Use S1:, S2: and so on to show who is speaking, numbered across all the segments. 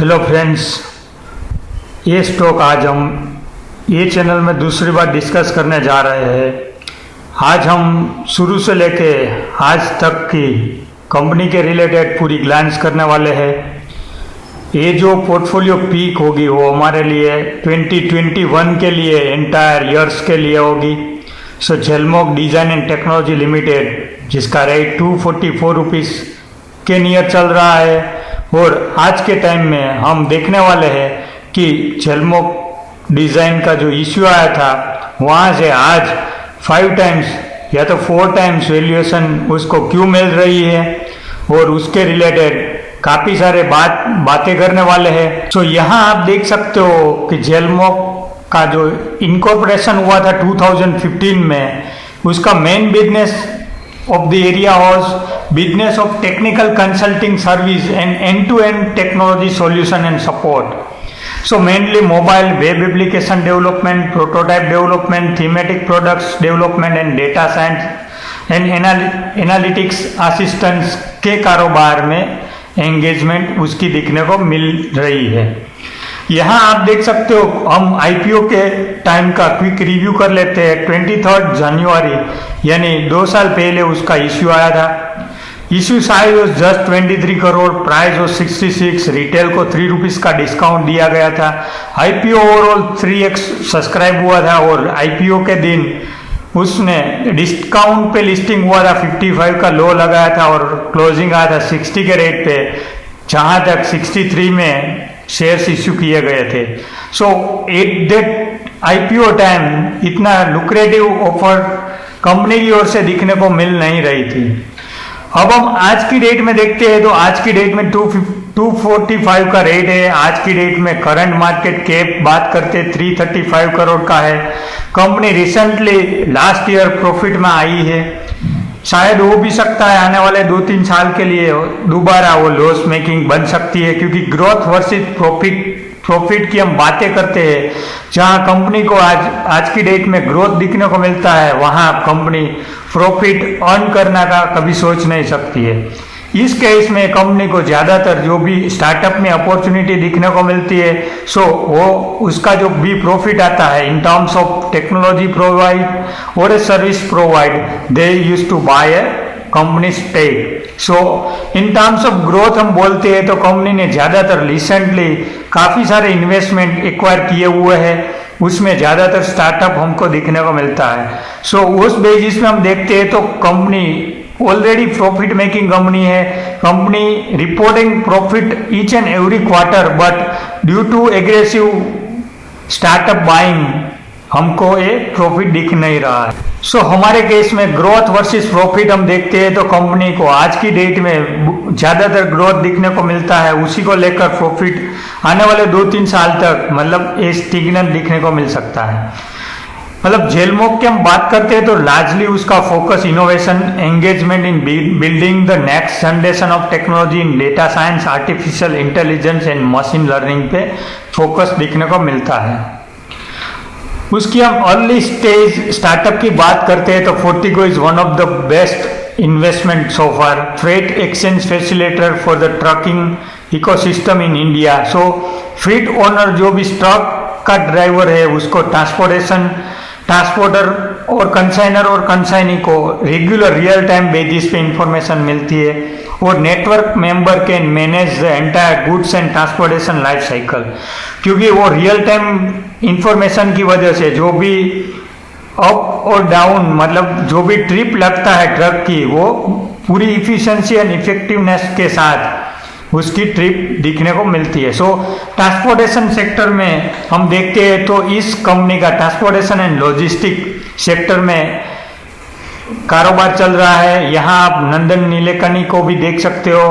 S1: Hello friends, ये stock आज हम ये चैनल में दूसरी बार डिस्कस करने जा रहे हैं। आज हम शुरू से लेके आज तक की कंपनी के रिलेटेड पूरी ग्लांस करने वाले हैं। ये जो पोर्टफोलियो पीक होगी वो हमारे लिए 2021 के लिए एंटायर ईयर्स के लिए होगी। सो झेलमोक डिज़ाइन एंड टेक्नोलॉजी लिमिटेड, जिसका रेट 244 रुपीज़ के नियर चल रहा है, और आज के टाइम में हम देखने वाले हैं कि झेलमोक डिज़ाइन का जो इश्यू आया था वहाँ से आज 5 टाइम्स या तो 4 टाइम्स वैल्यूएशन उसको क्यों मिल रही है, और उसके रिलेटेड काफ़ी सारे बातें करने वाले हैं। तो यहाँ आप देख सकते हो कि झेलमोक का जो इनकॉर्पोरेशन हुआ था 2015 में, उसका main business of the area was business of technical consulting service and end-to-end technology solution and support. So mainly mobile web application development, prototype development, thematic products development and data science and analytics assistance के कारोबार में engagement उसकी दिखने को मिल रही है। यहाँ आप देख सकते हो, हम आईपीओ के टाइम का क्विक रिव्यू कर लेते हैं। 23 जनवरी यानी 2 साल पहले उसका इश्यू आया था। Issue size was just 23 crore, price was 66, retail को 3 रुपीज़ का डिस्काउंट दिया गया था। आईपीओ ओवरऑल 3x सब्सक्राइब हुआ था, और आईपीओ के दिन उसने डिस्काउंट पे लिस्टिंग हुआ था, 55 का लो लगाया था और क्लोजिंग आया था 60 के रेट पे, जहाँ तक 63 में शेयर्स इश्यू किए गए थे। सो एट दैट आईपीओ टाइम इतना लुक्रेटिव ऑफर कंपनी की ओर से दिखने को मिल नहीं रही थी। अब हम आज की डेट में देखते हैं तो आज की डेट में 245 का रेट है। आज की डेट में करंट मार्केट कैप बात करते हैं 335 करोड़ का है। Company recently last year profit में आई है, शायद हो भी सकता है आने वाले 2-3 साल के लिए दोबारा वो लॉस मेकिंग बन सकती है, क्योंकि ग्रोथ वर्सेस प्रॉफिट की हम बातें करते हैं। जहां कंपनी को आज की डेट में ग्रोथ दिखने को मिलता है, वहां कंपनी प्रॉफिट अर्न करने का कभी सोच नहीं सकती है। इस केस में कंपनी को ज़्यादातर जो भी स्टार्टअप में अपॉर्चुनिटी दिखने को मिलती है, सो वो उसका जो भी प्रॉफिट आता है in terms of technology provide और a service provide, they use to buy a company stake. So in terms of growth हम बोलते हैं तो कंपनी ने ज़्यादातर रिसेंटली काफ़ी सारे इन्वेस्टमेंट एक्वायर किए हुए हैं, उसमें ज़्यादातर स्टार्टअप हमको दिखने को मिलता है। सो उस बेसिस में हम देखते हैं तो company already profit making company है। Company reporting profit each and every quarter, but due to aggressive startup buying हमको ये प्रॉफिट दिख नहीं रहा है। सो हमारे केस में ग्रोथ वर्सेस प्रॉफिट हम देखते हैं तो कंपनी को आज की डेट में ज़्यादातर ग्रोथ दिखने को मिलता है, उसी को लेकर प्रॉफिट आने वाले 2-3 साल तक मतलब ये स्टिग्नेंट दिखने को मिल सकता है। मतलब झेलमोक की हम बात करते हैं तो लार्जली उसका focus innovation, engagement in building the next generation of technology in data science, artificial intelligence and machine learning पे फोकस दिखने को मिलता है। उसकी हम अर्ली स्टेज स्टार्टअप की बात करते हैं तो Fortigo is one of the best investment so far, freight exchange facilitator for the trucking ecosystem in India. So fleet owner जो भी ट्रक का ड्राइवर है उसको ट्रांसपोर्टर और कंसाइनर और कंसाइनी को रेगुलर रियल टाइम बेसिस पे इंफॉर्मेशन मिलती है, और network member can manage the entire goods and transportation life cycle, क्योंकि वो रियल टाइम इंफॉर्मेशन की वजह से जो भी अप और डाउन मतलब जो भी ट्रिप लगता है ट्रक की, वो पूरी इफिशिएंसी एंड इफेक्टिवनेस के साथ उसकी ट्रिप दिखने को मिलती है। सो ट्रांसपोर्टेशन सेक्टर में हम देखते हैं तो इस कंपनी का ट्रांसपोर्टेशन एंड लॉजिस्टिक सेक्टर में कारोबार चल रहा है। यहाँ आप नंदन नीलेकनी को भी देख सकते हो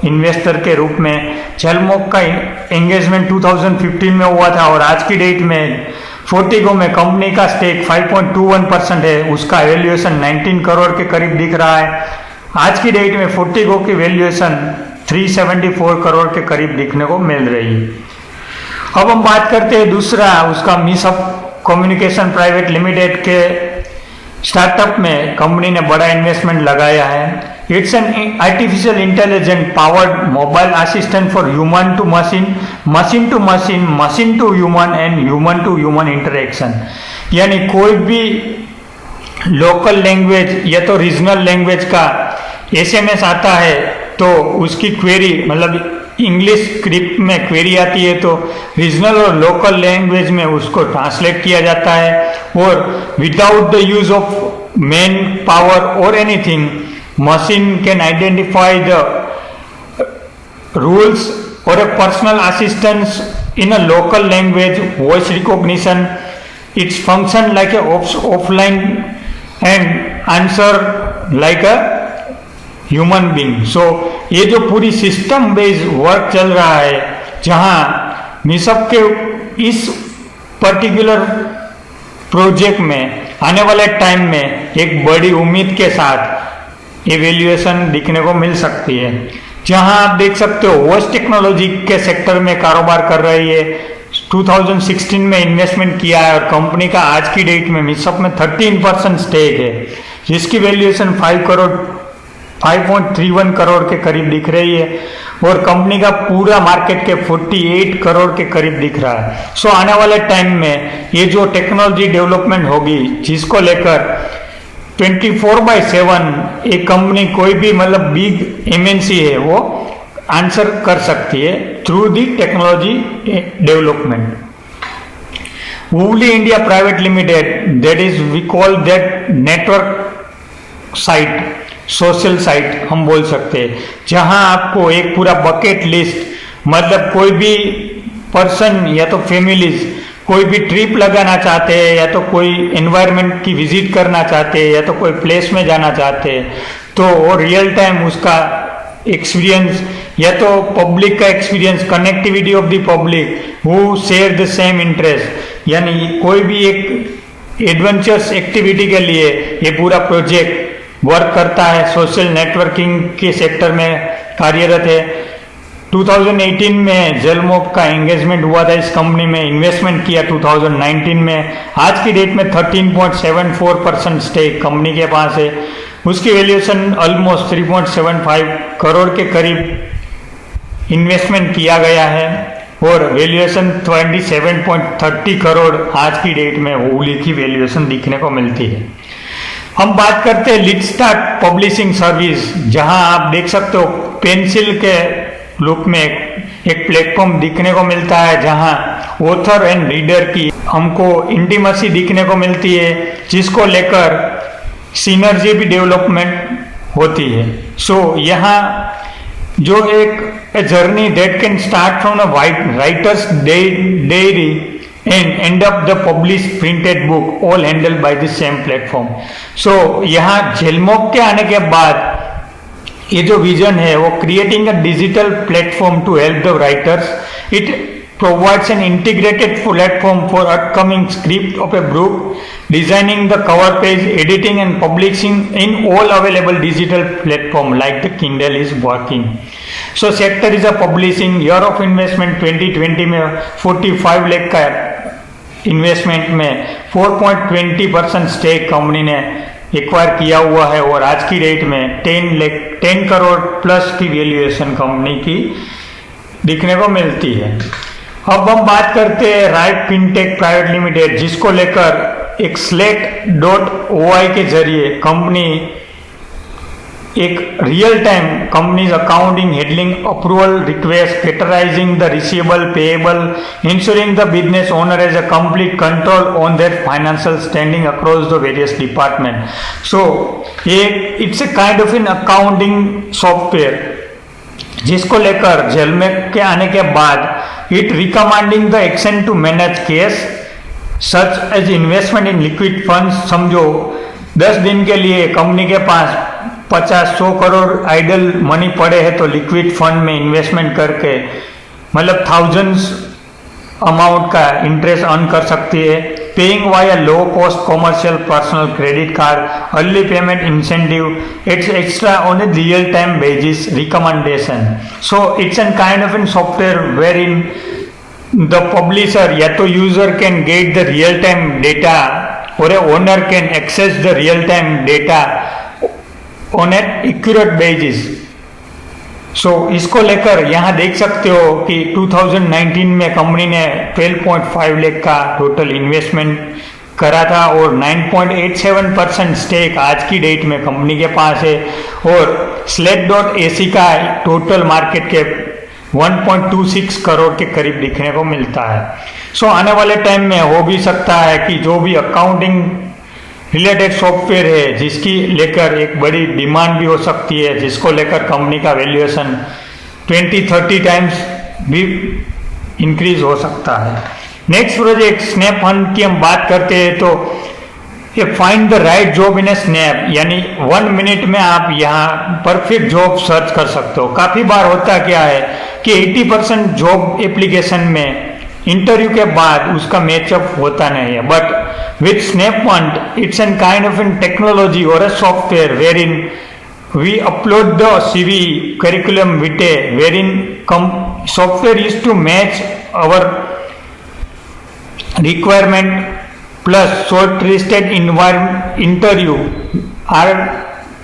S1: इन्वेस्टर के रूप में। झेलमोक का एंगेजमेंट 2015 में हुआ था, और आज की डेट में फोर्टिगो में कंपनी का स्टेक 5.21% है। उसका वैल्यूएशन 19 करोड़ के करीब दिख रहा है। आज की डेट में फोर्टिगो की वैल्यूएशन 374 करोड़ के करीब दिखने को मिल रही है। अब हम बात करते हैं दूसरा उसका मिसअप कम्युनिकेशन प्राइवेट लिमिटेड के स्टार्टअप में कंपनी ने बड़ा इन्वेस्टमेंट लगाया है। It's an artificial intelligent powered mobile assistant for human to machine machine to human and human to human interaction. यानी कोई भी लोकल लैंग्वेज या तो रीजनल लैंग्वेज का एसएमएस आता है तो उसकी क्वेरी, मतलब इंग्लिश स्क्रिप्ट में क्वेरी आती है तो रीजनल और लोकल लैंग्वेज में उसको ट्रांसलेट किया जाता है। और without the use of man power और anything, machine can identify the rules और a personal assistance in a local language, voice recognition. It's function like a offline and answer like a human being. So ये जो पूरी system based work चल रहा है, जहां मिसअप के इस पर्टिकुलर प्रोजेक्ट में आने वाले टाइम में एक बड़ी उम्मीद के साथ एवेल्युएशन दिखने को मिल सकती है। जहां आप देख सकते हो वॉइस टेक्नोलॉजी के सेक्टर में कारोबार कर रही है। 2016 में इन्वेस्टमेंट किया है और कंपनी का आज की डेट में मिसअप में 13% स्टेक है, जिसकी वैल्यूएशन 5.31 करोड़ के करीब दिख रही है और कंपनी का पूरा मार्केट के 48 करोड़ के करीब दिख रहा है। सो आने वाले टाइम में ये जो टेक्नोलॉजी डेवलपमेंट होगी, जिसको लेकर 24/7 एक कंपनी, कोई भी मतलब बिग एमएनसी है, वो आंसर कर सकती है थ्रू दी टेक्नोलॉजी डेवलपमेंट। वूली India private limited, that is we call that network site, social site हम बोल सकते हैं, जहां आपको एक पूरा बकेट लिस्ट, मतलब कोई भी पर्सन या तो फैमिलीज कोई भी ट्रिप लगाना चाहते हैं या तो कोई एनवायरनमेंट की विजिट करना चाहते हैं या तो कोई प्लेस में जाना चाहते हैं, तो वो रियल टाइम उसका एक्सपीरियंस या तो पब्लिक का experience, connectivity of the public who share the same interest, यानी कोई भी एक एडवेंचरस एक्टिविटी के लिए ये पूरा प्रोजेक्ट वर्क करता है। सोशल नेटवर्किंग के सेक्टर में कार्यरत है। 2018 में जेलमोक का एंगेजमेंट हुआ था, इस कंपनी में इन्वेस्टमेंट किया 2019 में। आज की डेट में 13.74% स्टेक कंपनी के पास है। उसकी वैल्यूएशन ऑलमोस्ट 3.75 करोड़ के करीब इन्वेस्टमेंट किया गया है और वैल्यूएशन 27.30 करोड़ आज की डेट में वूली की वैल्यूएशन दिखने को मिलती है। हम बात करते हैं लिटस्टार्ट पब्लिशिंग सर्विस, जहां आप देख सकते हो पेंसिल के लुक में एक प्लेटफॉर्म दिखने को मिलता है, जहां ऑथर एंड रीडर की हमको इंटीमेसी दिखने को मिलती है, जिसको लेकर सिनर्जी भी डेवलपमेंट होती है। सो यहाँ जो एक journey that can start from a writers diary and end up the published printed book, all handled by the same platform. So यहाँ जेलमोक के आने के बाद ये जो विजन है वो creating a digital platform to help the writers. It provides an integrated platform for upcoming script of a book, designing the cover page, editing and publishing in all available digital platform like the Kindle is working. So sector is a publishing, year of investment 2020 में 45 लाख का investment में 4.20% stake company ने acquire किया हुआ है और आज की डेट में 10 करोड़ प्लस की वैल्यूएशन कंपनी की दिखने को मिलती है। अब हम बात करते हैं राइट फिनटेक प्राइवेट लिमिटेड, जिसको लेकर एक slate.oi के जरिए कंपनी एक real time companies accounting handling approval request, categorizing the receivable payable, insuring the business owner as a complete control on their financial standing across the various department. So it's a kind of in accounting software, जिसको लेकर जेलमेक के आने के बाद it recommending the action to manage case such as investment in liquid funds. समझो 10 दिन के लिए कंपनी के पास 50-100 करोड़ आइडल मनी पड़े हैं तो लिक्विड फंड में इन्वेस्टमेंट करके मतलब थाउजेंड्स अमाउंट का इंटरेस्ट अर्न कर सकती है। Paying via low cost commercial personal credit card, early payment incentive, it's extra on a real time basis recommendation. So it's an kind of in software where in the publisher या तो user can get the real time data और a owner can access the real time data on an accurate basis. इसको लेकर यहाँ देख सकते हो कि 2019 में कंपनी ने 12.5 लाख का टोटल इन्वेस्टमेंट करा था और 9.87% स्टेक आज की डेट में कंपनी के पास है और Slack.ac का टोटल मार्केट कैप 1.26 करोड़ के करीब दिखने को मिलता है। आने वाले टाइम में हो भी सकता है कि जो भी अकाउंटिंग रिलेटेड सॉफ्टवेयर है जिसकी लेकर एक बड़ी डिमांड भी हो सकती है, जिसको लेकर कंपनी का वैल्यूएशन 20-30 टाइम्स भी इंक्रीज हो सकता है। नेक्स्ट प्रोजेक्ट स्नैप हंट की हम बात करते हैं तो ये find the right job in A snap, यानी 1 मिनट में आप यहाँ परफेक्ट जॉब सर्च कर सकते हो। काफी बार होता क्या है कि 80% जॉब एप्लीकेशन में इंटरव्यू के बाद उसका मैचअप होता नहीं है, but with snap hunt it's an kind of an technology और a software where in we upload the CV curriculum vitae wherein software is to match our requirement plus shortlisted interview are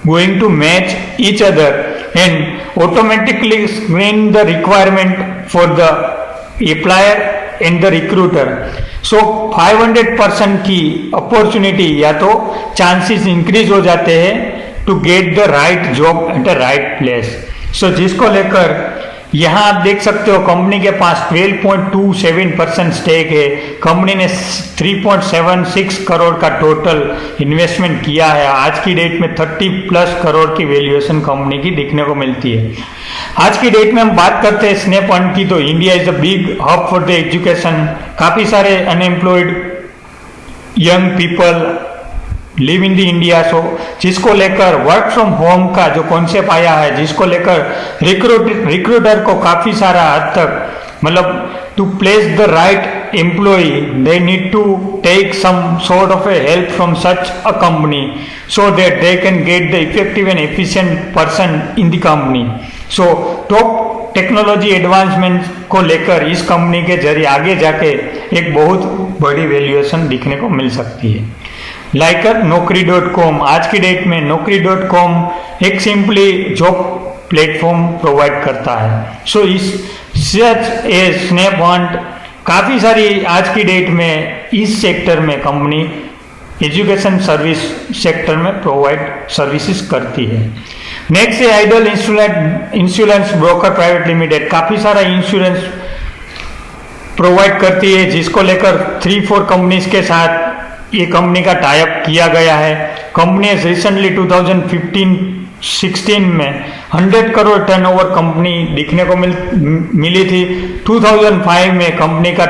S1: going to match each other and automatically screen the requirement for the applier and the recruiter. 500% की opportunity या तो chances increase हो जाते हैं to get the right job at a right place. जिसको लेकर यहाँ आप देख सकते हो कंपनी के पास 12.27% स्टेक है। कंपनी ने 3.76 करोड़ का टोटल इन्वेस्टमेंट किया है। आज की डेट में 30+ करोड़ की वैल्यूएशन कंपनी की दिखने को मिलती है। आज की डेट में हम बात करते हैं स्नैप हंट की तो India is a big hub for the education. काफी सारे unemployed young people live in the India, जिसको लेकर वर्क फ्रॉम होम का जो कॉन्सेप्ट आया है, जिसको लेकर रिक्रूटर को काफी सारा हद तक मतलब to place the right employ they need to take some sort of a help from such a company so that they can get the effective and efficient person in the company. Top technology advancement को लेकर इस company के जरिए आगे जाके एक बहुत बड़ी वैल्यूएशन दिखने को मिल सकती है। लाइक Naukri.com, आज की डेट में Naukri.com एक सिंपली जॉब प्लेटफॉर्म प्रोवाइड करता है। इस सच ए स्नैप हंट काफी सारी आज की डेट में इस सेक्टर में कंपनी एजुकेशन सर्विस सेक्टर में प्रोवाइड सर्विसेज करती है। नेक्स्ट है आइडल इंश्योरेंस ब्रोकर प्राइवेट लिमिटेड। काफी सारा इंश्योरेंस प्रोवाइड करती है, जिसको लेकर 3-4 कंपनीज के साथ ये कंपनी का टाई अप किया गया है। कंपनी रिसेंटली 2015-16 में 100 करोड़ टर्नओवर कंपनी दिखने को मिली थी। 2005 में कंपनी का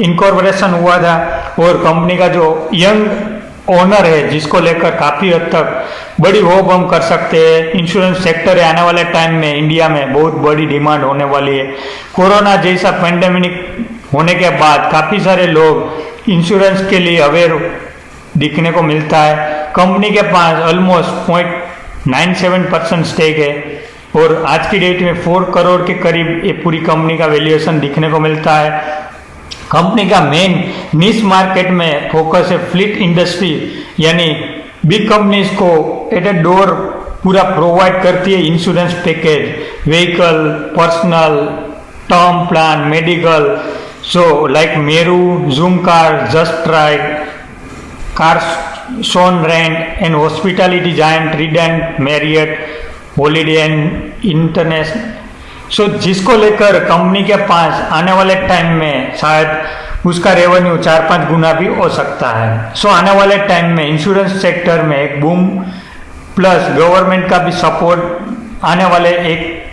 S1: इनकॉर्पोरेशन हुआ था और कंपनी का जो यंग ओनर है, जिसको लेकर काफी हद तक बड़ी होप हम कर सकते हैं। इंश्योरेंस सेक्टर आने वाले टाइम में इंडिया में बहुत बड़ी डिमांड होने वाली है। कोरोना जैसा पेंडेमिक होने के बाद काफी सारे लोग इंश्योरेंस के लिए अवेयर दिखने को मिलता है। कंपनी के पास ऑलमोस्ट 0.97% स्टेक है और आज की डेट में 4 करोड़ के करीब ये पूरी कंपनी का वैल्यूएशन दिखने को मिलता है। कंपनी का मेन निश मार्केट में फोकस है फ्लीट इंडस्ट्री, यानी बिग कंपनीज को एट ए डोर पूरा प्रोवाइड करती है insurance package, vehicle, personal, term plan, medical. like Meru, Zoomcar, Just Ride, Carson Rent and hospitality giant Trident, Marriott, Holiday Inn International। जिसको लेकर company के पास आने वाले टाइम में शायद उसका रेवेन्यू 4-5 गुना भी हो सकता है। आने वाले टाइम में इंश्योरेंस सेक्टर में एक बूम प्लस गवर्नमेंट का भी सपोर्ट आने वाले एक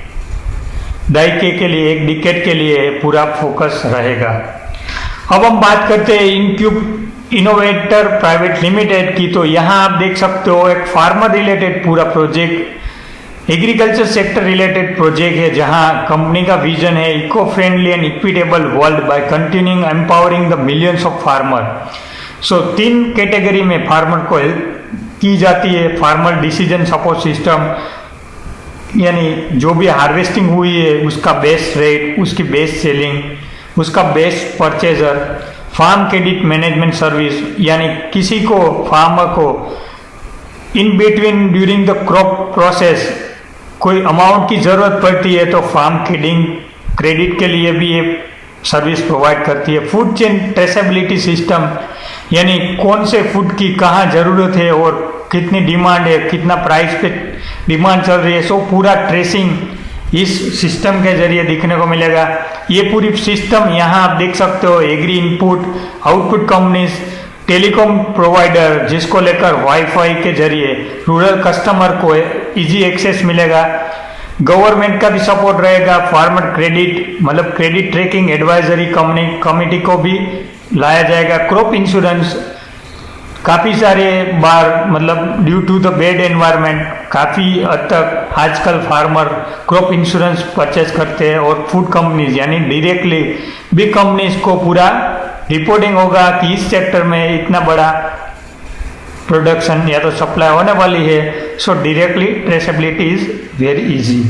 S1: दायके के लिए, एक डिकेड के लिए पूरा फोकस रहेगा। अब हम बात करते हैं इनक्यूब इनोवेटर प्राइवेट लिमिटेड की तो यहाँ आप देख सकते हो एक फार्मर रिलेटेड पूरा project, agriculture sector related project है, जहाँ कंपनी का विजन है eco friendly and equitable world by continuing empowering the millions of farmer. 3 category में फार्मर को हेल्प की जाती है। फार्मर डिसीजन सपोर्ट सिस्टम, यानी जो भी हार्वेस्टिंग हुई है उसका बेस्ट रेट, उसकी बेस्ट सेलिंग, उसका best purchaser, farm credit management service, यानी किसी को फार्मर को in between during the crop process कोई अमाउंट की ज़रूरत पड़ती है तो फार्म क्रेडिट के लिए भी ये सर्विस प्रोवाइड करती है। फूड चेन ट्रेसेबिलिटी सिस्टम, यानी कौन से फूड की कहाँ ज़रूरत है और कितनी डिमांड है, कितना प्राइस पे डिमांड चल रही है, सो पूरा ट्रेसिंग इस सिस्टम के जरिए दिखने को मिलेगा। ये पूरी सिस्टम यहाँ आप देख सकते हो, agri input output companies, telecom provider जिसको लेकर वाईफाई के जरिए रूरल कस्टमर को इजी एक्सेस मिलेगा, गवर्नमेंट का भी सपोर्ट रहेगा, फार्मर क्रेडिट मतलब क्रेडिट ट्रैकिंग एडवाइजरी कमेटी को भी लाया जाएगा, क्रॉप इंश्योरेंस। काफ़ी सारे बार मतलब due to the bad environment काफ़ी हद तक आजकल फार्मर क्रॉप इंश्योरेंस परचेज करते हैं, और फूड कंपनीज यानी डायरेक्टली बिग कंपनीज को पूरा रिपोर्टिंग होगा कि इस सेक्टर में इतना बड़ा प्रोडक्शन या तो सप्लाई होने वाली है। So directly traceability is very easy.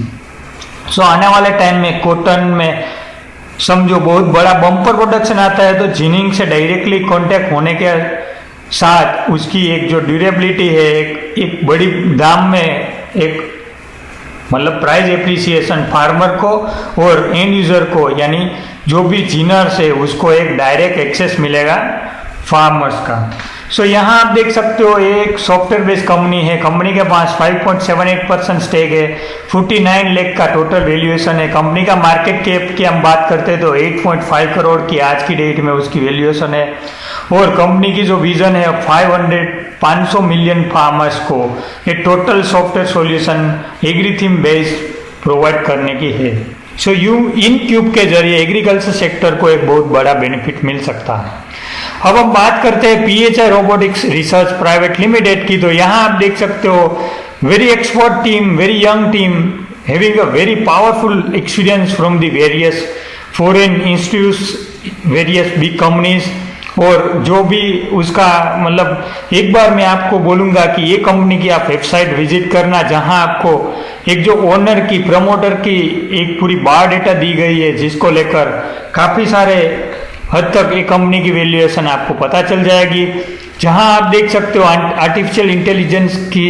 S1: So आने वाले टाइम में कॉटन में समझो बहुत बड़ा बम्पर प्रोडक्शन आता है तो जिनिंग से डायरेक्टली कांटेक्ट होने के साथ उसकी एक जो ड्यूरेबिलिटी है, एक बड़ी दाम में एक मतलब प्राइस एप्रिसिएशन फार्मर को और एंड यूजर को यानी जो भी जिनर्स है उसको एक डायरेक्ट एक्सेस मिलेगा फार्मर्स का। सो यहाँ आप देख सकते हो एक सॉफ्टवेयर बेस्ड कंपनी है, कंपनी के पास 5.78% स्टेक है, 49 लाख का टोटल वैल्यूएशन है। कंपनी का मार्केट कैप की हम बात करते हैं तो 8.5 करोड़ की आज की डेट में उसकी वैल्यूएशन है, और कंपनी की जो विजन है 500 मिलियन फार्मर्स को ये total software solution agri theme based provide करने की है। सो इन क्यूब के जरिए एग्रीकल्चर सेक्टर को एक बहुत बड़ा बेनिफिट मिल सकता है। अब हम बात करते हैं PHI robotics research private limited की, तो यहाँ आप देख सकते हो very expert team, very young team having a very powerful experience from the various foreign institutes, various big companies, और जो भी उसका मतलब एक बार मैं आपको बोलूँगा कि ये कंपनी की आप वेबसाइट विजिट करना, जहाँ आपको एक जो ओनर की प्रमोटर की एक पूरी बायोडाटा दी गई है जिसको लेकर काफ़ी सारे हद तक एक कंपनी की वैल्यूएशन आपको पता चल जाएगी। जहां आप देख सकते हो आर्टिफिशियल इंटेलिजेंस की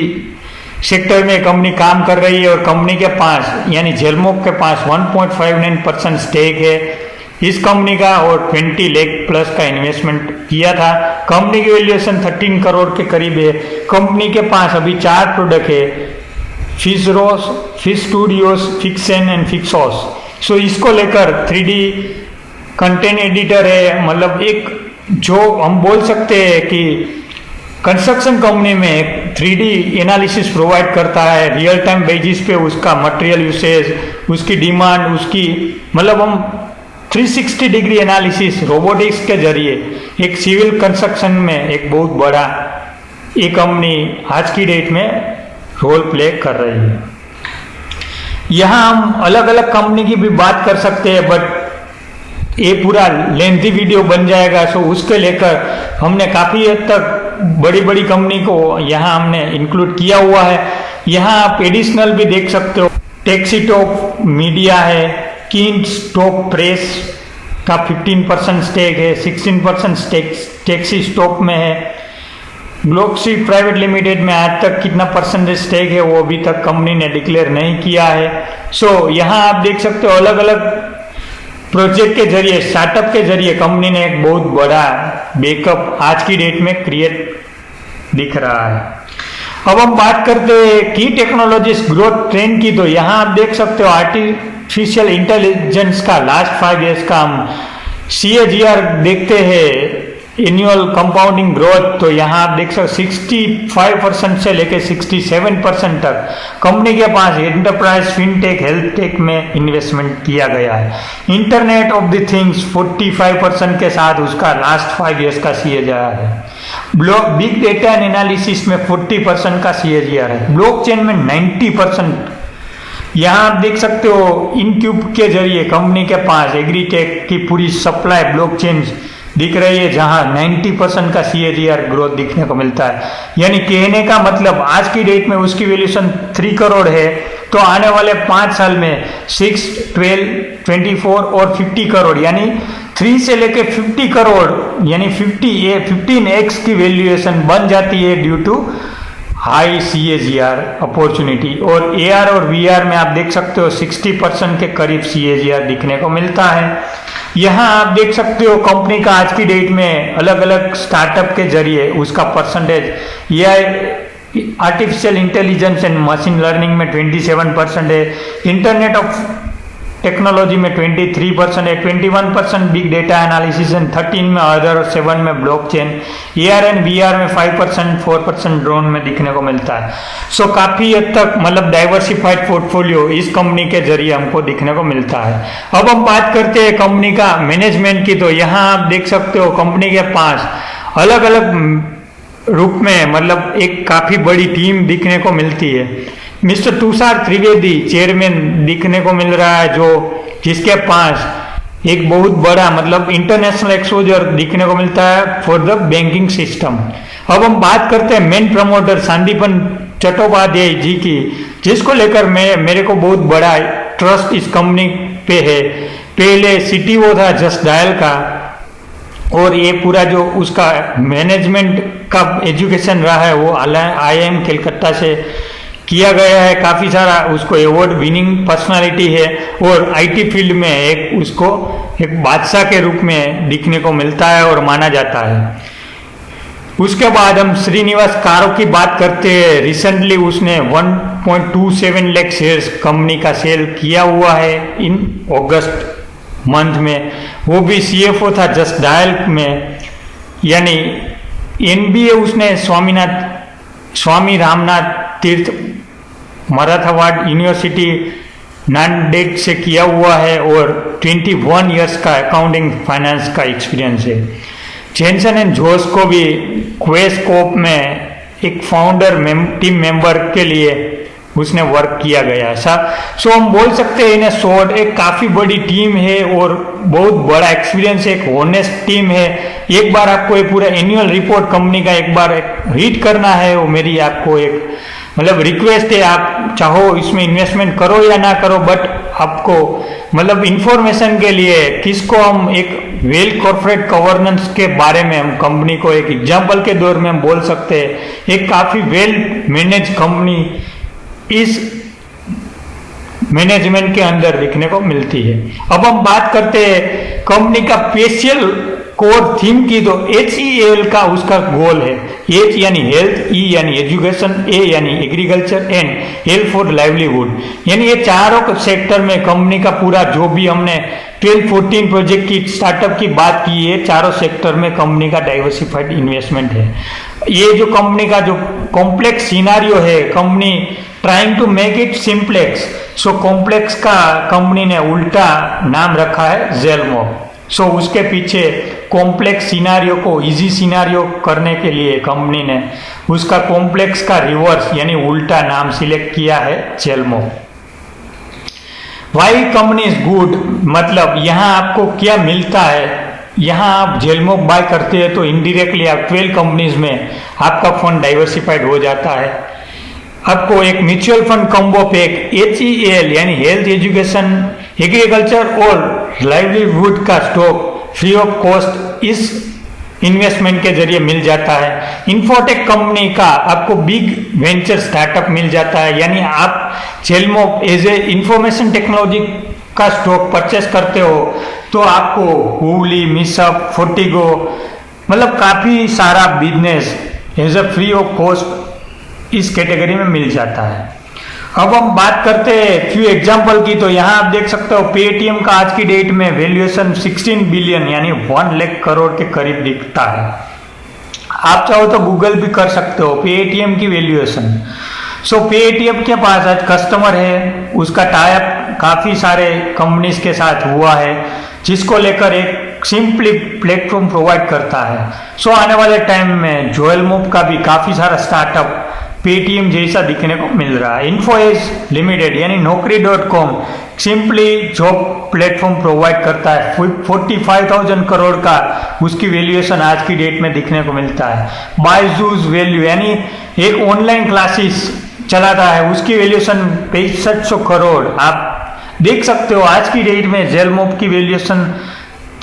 S1: सेक्टर में कंपनी काम कर रही है, और कंपनी के पास यानी जेलमोक के पास 1.59% स्टेक है इस कंपनी का, और 20 लाख प्लस का इन्वेस्टमेंट किया था। कंपनी की वैल्यूएशन 13 करोड़ के करीब है। कंपनी के पास अभी 4 प्रोडक्ट है, फिश स्टूडियोस, फिक्सन एंड फिक्सॉस। सो इसको लेकर 3D कंटेंट एडिटर है, मतलब एक जो हम बोल सकते हैं कि कंस्ट्रक्शन कंपनी में 3D एनालिसिस प्रोवाइड करता है रियल टाइम बेसिस पे, उसका मटेरियल यूसेज, उसकी डिमांड, उसकी मतलब हम 360 डिग्री एनालिसिस रोबोटिक्स के जरिए एक सिविल कंस्ट्रक्शन में एक बहुत बड़ा ये कंपनी आज की डेट में रोल प्ले कर रही है। यहाँ हम अलग अलग कंपनी की भी बात कर सकते हैं, बट ये पूरा लेंथी वीडियो बन जाएगा। सो उसके लेकर हमने काफ़ी हद तक बड़ी बड़ी कंपनी को यहाँ हमने इंक्लूड किया हुआ है। यहाँ आप एडिशनल भी देख सकते हो, टेक्सीटॉप मीडिया है, कीनस्टॉप प्रेस का 15% स्टेक है, 16% स्टेक टैक्सी स्टॉप में है। ग्लोबसी प्राइवेट लिमिटेड में आज तक कितना परसेंटेज स्टेक है वो अभी तक कंपनी ने डिक्लेयर नहीं किया है। सो यहाँ आप देख सकते हो अलग अलग प्रोजेक्ट के जरिए, स्टार्टअप के जरिए कंपनी ने एक बहुत बड़ा बैकअप आज की डेट में क्रिएट दिख रहा है। अब हम बात करते हैं की टेक्नोलॉजीज ग्रोथ ट्रेंड की, तो यहाँ आप देख सकते हो आर्टिफिशियल इंटेलिजेंस का लास्ट 5 ईयर्स का हम CAGR देखते हैं, एनुअल कंपाउंडिंग ग्रोथ। तो यहाँ आप देख सकते 65% से लेकर 67% तक कंपनी के पास एंटरप्राइज, फिनटेक, हेल्थ टेक में इन्वेस्टमेंट किया गया है। इंटरनेट ऑफ द थिंग्स 45% के साथ उसका लास्ट 5 ईयर्स का CAGR है। बिग डेटा एंड एनालिसिस में 40% का CAGR है। ब्लॉकचेन में 90%। यहाँ आप देख सकते हो इनक्यूब के जरिए कंपनी के पास एग्रीटेक की पूरी सप्लाई ब्लॉकचेन दिख रही है, जहां 90% का CAGR ग्रोथ दिखने को मिलता है। यानी कहने का मतलब आज की डेट में उसकी वैल्यूएशन 3 करोड़ है, तो आने वाले 5 साल में 6, 12, 24 और 50 करोड़ यानी 3 से लेकर 50 करोड़ यानी 15x की वैल्यूएशन बन जाती है due to high CAGR opportunity, और AR और VR में आप देख सकते हो 60% के करीब CAGR दिखने को मिलता है। यहाँ आप देख सकते हो कंपनी का आज की डेट में अलग अलग स्टार्टअप के जरिए उसका percentage AI artificial intelligence and machine learning में 27% है, इंटरनेट ऑफ टेक्नोलॉजी में 23% है, 21% बिग डेटा एनालिसिस एंड 13 में अदर और 7 में ब्लॉकचेन, AR एंड VR में 5%, 4% ड्रोन में दिखने को मिलता है। सो काफ़ी हद तक मतलब डाइवर्सिफाइड पोर्टफोलियो इस कंपनी के जरिए हमको दिखने को मिलता है। अब हम बात करते हैं कंपनी का मैनेजमेंट की, तो यहाँ आप देख सकते हो कंपनी के पास अलग अलग रूप में मतलब एक काफ़ी बड़ी टीम दिखने को मिलती है। मिस्टर तुषार त्रिवेदी चेयरमैन दिखने को मिल रहा है, जो जिसके पास एक बहुत बड़ा मतलब इंटरनेशनल एक्सपोजर दिखने को मिलता है फॉर द बैंकिंग सिस्टम। अब हम बात करते हैं मेन प्रमोटर संदीपन चट्टोपाध्याय जी की, जिसको लेकर मेरे को बहुत बड़ा ट्रस्ट इस कंपनी पे है। पहले CTO था जस्ट डायल का, और ये पूरा जो उसका मैनेजमेंट का एजुकेशन रहा है वो IIM कलकत्ता से किया गया है। काफ़ी सारा उसको अवार्ड विनिंग पर्सनालिटी है, और IT फील्ड में एक उसको एक बादशाह के रूप में दिखने को मिलता है और माना जाता है। उसके बाद हम श्रीनिवास कारो की बात करते हैं। रिसेंटली उसने 1.27 लाख शेयर्स कंपनी का सेल किया हुआ है इन अगस्त मंथ में। वो भी CFO था जस्ट डायल में, यानी MBA उसने स्वामी रामनाथ तीर्थ मराठवाड़ा यूनिवर्सिटी नांदेड़ से किया हुआ है, और 21 इयर्स का अकाउंटिंग फाइनेंस का एक्सपीरियंस है। जेनसन एंड जोस को भी क्वेस्कोप में एक फाउंडर टीम मेंबर के लिए उसने वर्क किया गया है। सो हम बोल सकते हैं इन्हें शॉर्ट एक काफ़ी बड़ी टीम है और बहुत बड़ा एक्सपीरियंस है, एक ऑनेस्ट टीम है। एक बार आपको ये पूरा एनुअल रिपोर्ट कंपनी का एक बार रीड करना है, वो मेरी आपको एक मतलब रिक्वेस्ट है। आप चाहो इसमें इन्वेस्टमेंट करो या ना करो, बट आपको मतलब इंफॉर्मेशन के लिए किसको हम एक वेल कॉर्पोरेट गवर्नेंस के बारे में हम कंपनी को एक एग्जांपल के दौर में हम बोल सकते हैं। एक काफ़ी वेल मैनेज कंपनी इस मैनेजमेंट के अंदर दिखने को मिलती है। अब हम बात करते हैं कंपनी का स्पेशल कोर थीम की, तो HEL का उसका गोल है। H यानी हेल्थ, E यानी एजुकेशन, A यानी agriculture and L for livelihood, यानी ये चारों सेक्टर में कंपनी का पूरा जो भी हमने 12-14 प्रोजेक्ट की स्टार्टअप की बात की है, चारों सेक्टर में कंपनी का डाइवर्सिफाइड इन्वेस्टमेंट है। ये जो कंपनी का जो कॉम्प्लेक्स सिनारियो है, company trying to make it simplex, so complex का कंपनी ने उल्टा नाम रखा है जेलमो। सो उसके पीछे कॉम्प्लेक्स सिनारियो को इजी सिनारियो करने के लिए कंपनी ने उसका कॉम्प्लेक्स का रिवर्स यानी उल्टा नाम सिलेक्ट किया है जेलमो। वाई कंपनी इज गुड, मतलब यहाँ आपको क्या मिलता है। यहाँ आप जेलमो बाय करते हैं तो इनडायरेक्टली आप 12 कंपनीज में आपका फंड डाइवर्सिफाइड हो जाता है। आपको एक mutual fund combo pack HEL यानी हेल्थ, एजुकेशन, एग्रीकल्चर और लाइवलीहुड का स्टॉक फ्री ऑफ कॉस्ट इस इन्वेस्टमेंट के जरिए मिल जाता है। इन्फोटेक कंपनी का आपको बिग वेंचर स्टार्टअप मिल जाता है, यानी आप जेलमो एज ए इंफॉर्मेशन टेक्नोलॉजी का स्टॉक परचेस करते हो तो आपको हुबली, मिसअप, फोर्टिगो मतलब काफ़ी सारा business as a free of cost इस कैटेगरी में मिल जाता है। अब हम बात करते हैं फ्यू एग्जांपल की, तो यहाँ आप देख सकते हो पेटीएम का आज की डेट में वैल्यूएशन 16 बिलियन यानी 1 लाख करोड़ के करीब दिखता है। आप चाहो तो गूगल भी कर सकते हो पेटीएम की वैल्यूएशन। सो पेटीएम के पास आज कस्टमर है, उसका टाई अप काफ़ी सारे कंपनीज के साथ हुआ है, जिसको लेकर एक सिंपली प्लेटफॉर्म प्रोवाइड करता है। सो आने वाले टाइम में जोएलमो का भी काफ़ी सारा स्टार्टअप पेटीएम जैसा दिखने को मिल रहा है। इन्फोएज लिमिटेड यानी Naukri.com simply job platform provide करता है। 45,000 करोड़ का उसकी वैल्यूएशन आज की डेट में दिखने को मिलता है। बायजूस वैल्यू यानी एक ऑनलाइन क्लासेस चलाता है, उसकी वैल्यूएशन 6500 करोड़। आप देख सकते हो आज की डेट में जेलमो की वैल्यूएशन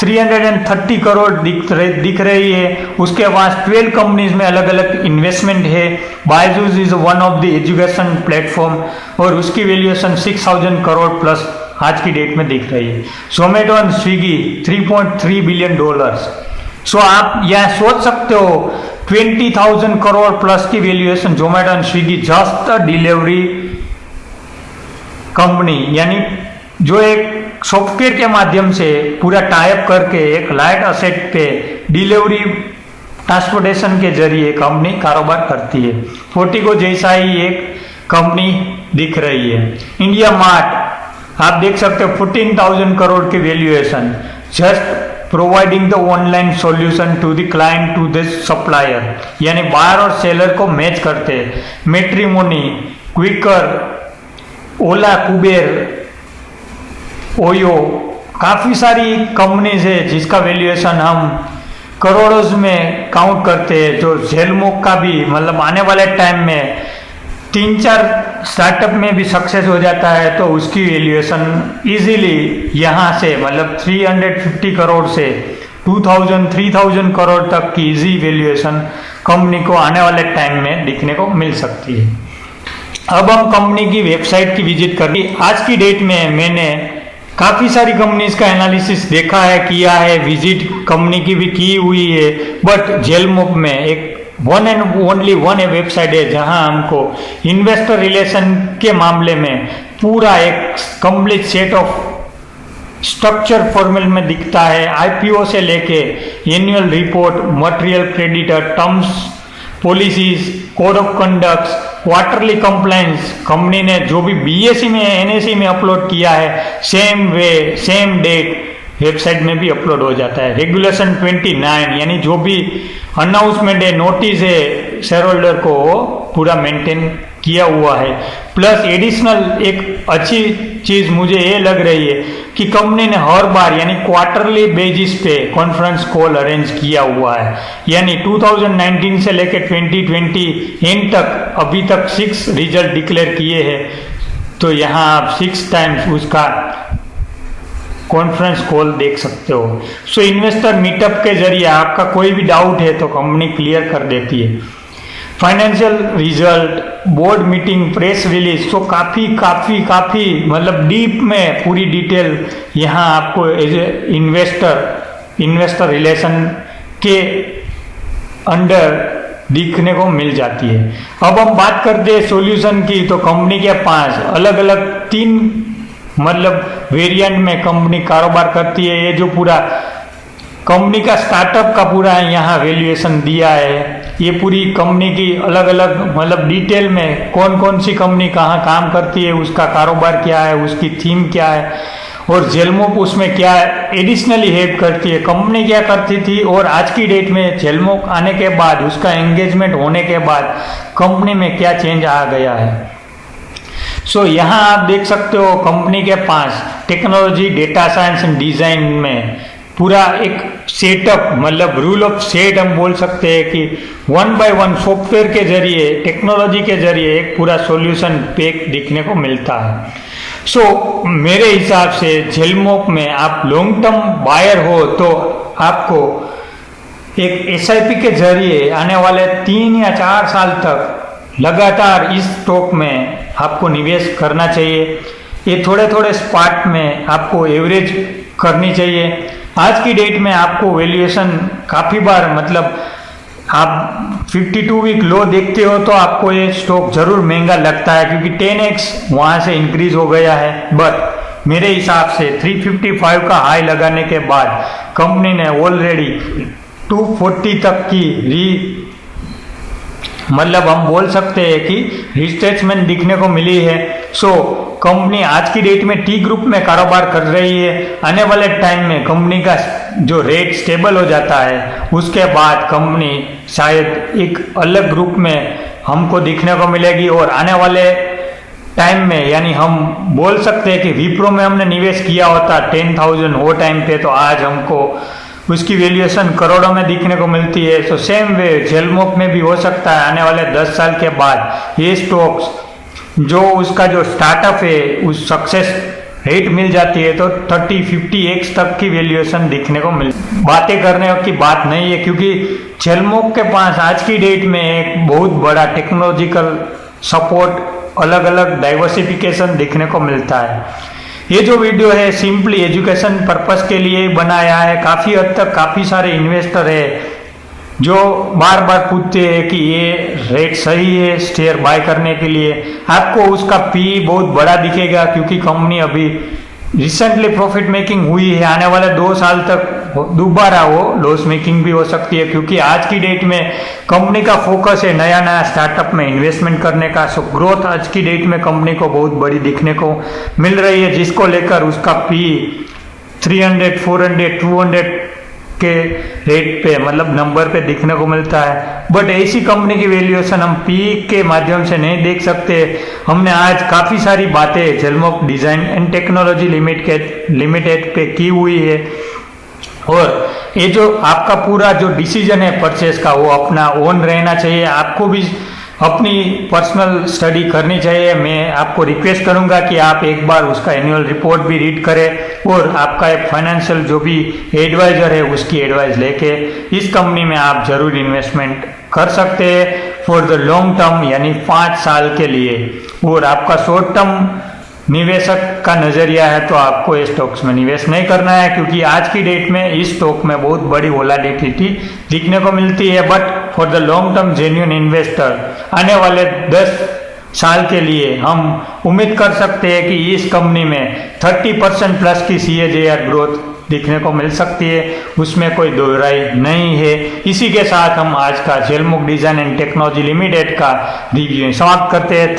S1: 330 करोड़ दिख रही है। उसके पास 12 कंपनीज में अलग अलग इन्वेस्टमेंट है। Byju's is one of the education platform और उसकी वैल्यूएशन 6000 करोड़ प्लस आज की डेट में दिख रही है। Zomato and Swiggy $3.3 billion. So आप यह सोच सकते हो 20,000 करोड़ प्लस की valuation Zomato and Swiggy just a delivery company, यानी जो एक सॉफ्टवेयर के माध्यम से पूरा टाइप करके एक लाइट असेट पे डिलीवरी ट्रांसपोर्टेशन के जरिए कंपनी कारोबार करती है। फोर्टिको जैसा ही एक कंपनी दिख रही है। इंडिया मार्ट आप देख सकते हो 14,000 करोड़ की valuation, just providing the online solution to the client to the supplier, यानी बायर और सेलर को मैच करते। मैट्रिमोनी, क्विकर, ओला, कुबेर, ओयो, काफी सारी कंपनीज है जिसका वैल्यूएशन हम करोड़ों में काउंट करते हैं। जो झेलमुख का भी मतलब आने वाले टाइम में 3-4 स्टार्टअप में भी सक्सेस हो जाता है तो उसकी वैल्यूएशन इजीली यहाँ से मतलब 350 करोड़ से 2000-3000 करोड़ तक की इजी वैल्यूएशन कंपनी को आने वाले टाइम में दिखने को मिल सकती है। अब हम कंपनी की वेबसाइट की विजिट करके आज की डेट में मैंने काफी सारी कंपनीज का एनालिसिस देखा है, किया है, विजिट कंपनी की भी की हुई है, बट झेलमुख में एक one and only one website है जहां हमको इन्वेस्टर रिलेशन के मामले में पूरा एक complete set of structure format में दिखता है। आईपीओ से लेके annual report, material creditor, terms, policies, code of conduct, quarterly compliance, company ने जो भी बीएसई में एनएसई में अपलोड किया है same way same date website में भी अपलोड हो जाता है। रेगुलेशन 29 यानी जो भी अनाउंसमेंट है, नोटिस है, शेयर होल्डर को पूरा मेंटेन किया हुआ है। प्लस एडिशनल एक अच्छी चीज मुझे ये लग रही है कि कंपनी ने हर बार यानी क्वार्टरली बेसिस पे कॉन्फ्रेंस कॉल अरेंज किया हुआ है, यानी 2019 से लेकर 2020 एंड तक अभी तक 6 रिजल्ट डिक्लेयर किए हैं। तो यहाँ आप 6 टाइम्स उसका कॉन्फ्रेंस कॉल देख सकते हो। सो इन्वेस्टर मीटअप के जरिए आपका कोई भी डाउट है तो कंपनी क्लियर कर देती है। Financial result, board meeting, press release, तो काफी मतलब डीप में पूरी डिटेल यहाँ आपको एज ए इन्वेस्टर रिलेशन के अंडर दिखने को मिल जाती है। अब हम बात करते हैं सॉल्यूशन की, तो कंपनी के पास अलग अलग 3 मतलब वेरिएंट में कंपनी कारोबार करती है। ये जो पूरा कंपनी का स्टार्टअप का पूरा यहाँ वैल्यूएशन दिया है, ये पूरी कंपनी की अलग अलग मतलब डिटेल में कौन कौन सी कंपनी कहाँ काम करती है, उसका कारोबार क्या है, उसकी थीम क्या है और झेलमुख उसमें क्या एडिशनली हेल्प करती है, कंपनी क्या करती थी और आज की डेट में झेलमुख आने के बाद उसका एंगेजमेंट होने के बाद कंपनी में क्या चेंज आ गया है। सो यहाँ आप देख सकते हो कंपनी के पास technology, data science and design में पूरा एक सेटअप मतलब रूल ऑफ सेट हम बोल सकते हैं कि 1 by 1 सॉफ्टवेयर के जरिए, टेक्नोलॉजी के जरिए एक पूरा सॉल्यूशन पैक दिखने को मिलता है। सो मेरे हिसाब से झेलमुख में आप लॉन्ग टर्म बायर हो तो आपको एक एसआईपी के जरिए आने वाले 3 या 4 साल तक लगातार इस स्टॉक में आपको निवेश करना चाहिए। ये थोड़े थोड़े स्पार्ट में आपको एवरेज करनी चाहिए। आज की डेट में आपको वैल्यूएशन काफ़ी बार मतलब आप 52 वीक लो देखते हो तो आपको ये स्टॉक जरूर महंगा लगता है क्योंकि 10x वहाँ से इंक्रीज हो गया है। बट मेरे हिसाब से 355 का हाई लगाने के बाद कंपनी ने ऑलरेडी 240 तक की मतलब हम बोल सकते हैं कि रिस्ट्रेचमेंट दिखने को मिली है। सो कंपनी आज की डेट में टी ग्रुप में कारोबार कर रही है। आने वाले टाइम में कंपनी का जो रेट स्टेबल हो जाता है उसके बाद कंपनी शायद एक अलग ग्रुप में हमको दिखने को मिलेगी और आने वाले टाइम में यानी हम बोल सकते हैं कि विप्रो में हमने निवेश किया होता 10,000 वो टाइम पे, तो आज हमको उसकी वैल्यूएशन करोड़ों में दिखने को मिलती है। तो सेम वे झेलमुख में भी हो सकता है आने वाले 10 साल के बाद ये स्टॉक्स जो उसका जो स्टार्टअप है उस सक्सेस रेट मिल जाती है तो 30-50x तक की वैल्यूएशन दिखने को मिल। बातें करने की बात नहीं है, क्योंकि जेलमोक के पास आज की डेट में एक बहुत बड़ा टेक्नोलॉजिकल सपोर्ट, अलग अलग डाइवर्सिफिकेशन दिखने को मिलता है। ये जो वीडियो है सिंपली एजुकेशन पर्पस के लिए बनाया है। काफ़ी हद तक काफ़ी सारे इन्वेस्टर है जो बार बार पूछते हैं कि ये रेट सही है शेयर बाय करने के लिए। आपको उसका पी बहुत बड़ा दिखेगा, क्योंकि कंपनी अभी रिसेंटली प्रॉफिट मेकिंग हुई है। आने वाले 2 साल तक दोबारा वो लॉस मेकिंग भी हो सकती है, क्योंकि आज की डेट में कंपनी का फोकस है नया नया स्टार्टअप में इन्वेस्टमेंट करने का। सो ग्रोथ आज की डेट में कंपनी को बहुत बड़ी दिखने को मिल रही है, जिसको लेकर उसका पी 300, 400, 200 के रेट पे मतलब नंबर पे दिखने को मिलता है। बट ऐसी कंपनी की वैल्यूएशन हम पी के माध्यम से नहीं देख सकते। हमने आज काफ़ी सारी बातें जेलमोक डिज़ाइन एंड टेक्नोलॉजी लिमिटेड पे की हुई है, और ये जो आपका पूरा जो डिसीजन है परचेस का वो अपना ओन रहना चाहिए। आपको भी अपनी पर्सनल स्टडी करनी चाहिए। मैं आपको रिक्वेस्ट करूंगा कि आप एक बार उसका एनुअल रिपोर्ट भी रीड करें, और आपका एक फाइनेंशियल जो भी एडवाइजर है उसकी एडवाइस लेके इस कंपनी में आप जरूर इन्वेस्टमेंट कर सकते हैं फॉर द लॉन्ग टर्म, यानी 5 साल के लिए। और आपका शॉर्ट टर्म निवेशक का नजरिया है तो आपको इस स्टॉक्स में निवेश नहीं करना है, क्योंकि आज की डेट में इस स्टॉक में बहुत बड़ी वोलेटिलिटी दिखने को मिलती है। But for the long term genuine investor आने वाले 10 साल के लिए हम उम्मीद कर सकते हैं कि इस कंपनी में 30% प्लस की CAGR ग्रोथ दिखने को मिल सकती है, उसमें कोई दो राय नहीं है। इसी के साथ हम आज का जेलमोक डिज़ाइन एंड टेक्नोलॉजी लिमिटेड का रिव्यू समाप्त करते हैं।